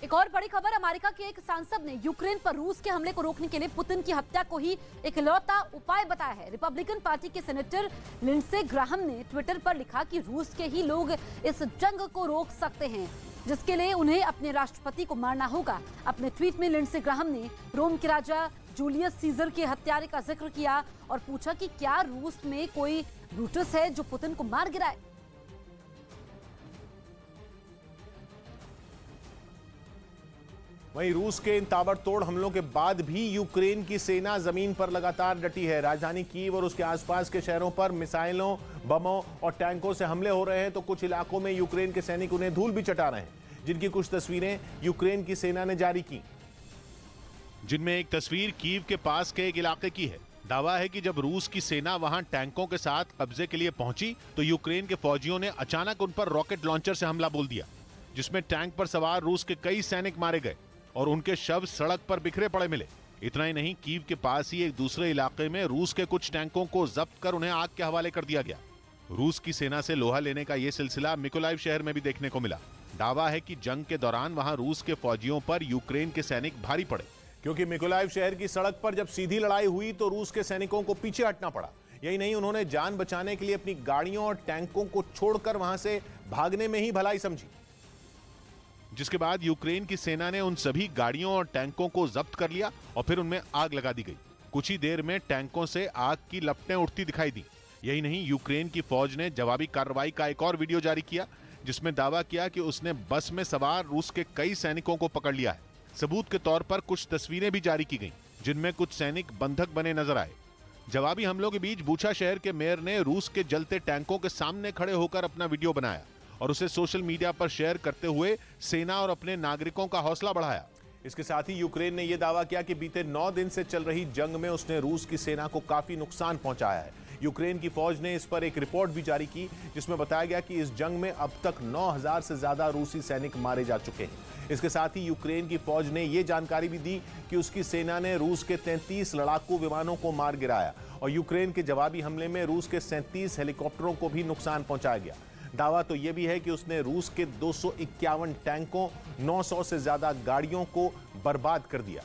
एक और बड़ी खबर, अमेरिका के एक सांसद ने यूक्रेन पर रूस के हमले को रोकने के लिए पुतिन की हत्या को ही इकलौता उपाय बताया है। रिपब्लिकन पार्टी के सेनेटर लिंडसे ग्राहम ने ट्विटर पर लिखा कि रूस के ही लोग इस जंग को रोक सकते हैं, जिसके लिए उन्हें अपने राष्ट्रपति को मारना होगा। अपने ट्वीट में लिंडसे ग्राहम ने रोम के राजा जूलियस सीजर के हत्यारे का जिक्र किया और पूछा कि क्या रूस में कोई ब्रूटस है जो पुतिन को मार गिराए। वहीं रूस के इन ताबड़तोड़ हमलों के बाद भी यूक्रेन की सेना जमीन पर लगातार डटी है। राजधानी कीव और उसके आसपास के शहरों पर मिसाइलों, बमों और टैंकों से हमले हो रहे हैं, तो कुछ इलाकों में यूक्रेन के सैनिक उन्हें धूल भी चटा रहे हैं, जिनकी कुछ तस्वीरें यूक्रेन की सेना ने जारी की। जिनमें एक तस्वीर कीव के पास के एक इलाके की है। दावा है कि जब रूस की सेना वहां टैंकों के साथ कब्जे के लिए पहुंची तो यूक्रेन के फौजियों ने अचानक उन पर रॉकेट लॉन्चर से हमला बोल दिया, जिसमें टैंक पर सवार रूस के कई सैनिक मारे गए और उनके शव सड़क पर बिखरे पड़े मिले। इतना ही नहीं, कीव के पास ही एक दूसरे इलाके में रूस के कुछ टैंकों को जब्त कर उन्हें आग के हवाले कर दिया गया। रूस की सेना से लोहा लेने का यह सिलसिला मिकोलाइव शहर में भी देखने को मिला। दावा है कि जंग के दौरान वहां रूस के फौजियों पर यूक्रेन के सैनिक भारी पड़े, क्योंकि मिकोलाइव शहर की सड़क पर जब सीधी लड़ाई हुई तो रूस के सैनिकों को पीछे हटना पड़ा। यही नहीं, उन्होंने जान बचाने के लिए अपनी गाड़ियों और टैंकों को छोड़कर वहां से भागने में ही भलाई समझी, जिसके बाद यूक्रेन की सेना ने उन सभी गाड़ियों और टैंकों को जब्त कर लिया और फिर उनमें आग लगा दी गई। कुछ ही देर में टैंकों से आग की लपटें उठती दिखाई दी। यही नहीं, यूक्रेन की फौज ने जवाबी कार्रवाई का एक और वीडियो जारी किया, जिसमें दावा किया कि उसने बस में सवार रूस के कई सैनिकों को पकड़ लिया है। सबूत के तौर पर कुछ तस्वीरें भी जारी की गईं, जिनमें कुछ सैनिक बंधक बने नजर आए। जवाबी हमलों के बीच बूचा शहर के मेयर ने रूस के जलते टैंकों के सामने खड़े होकर अपना वीडियो बनाया और उसे सोशल मीडिया पर शेयर करते हुए सेना और अपने नागरिकों का हौसला बढ़ाया। इसके साथ ही यूक्रेन ने यह दावा किया कि बीते 9 दिन से चल रही जंग में उसने रूस की सेना को काफी नुकसान पहुंचाया है। यूक्रेन की फौज ने इस पर एक रिपोर्ट भी जारी की, जिसमें बताया गया कि इस जंग में अब तक 9000 से ज्यादा रूसी सैनिक मारे जा चुके हैं। इसके साथ ही यूक्रेन की फौज ने यह जानकारी भी दी कि उसकी सेना ने रूस के 33 लड़ाकू विमानों को मार गिराया और यूक्रेन के जवाबी हमले में रूस के 37 हेलीकॉप्टरों को भी नुकसान पहुंचाया गया। दावा तो यह भी है कि उसने रूस के 251 टैंकों, 900 से ज्यादा गाड़ियों को बर्बाद कर दिया।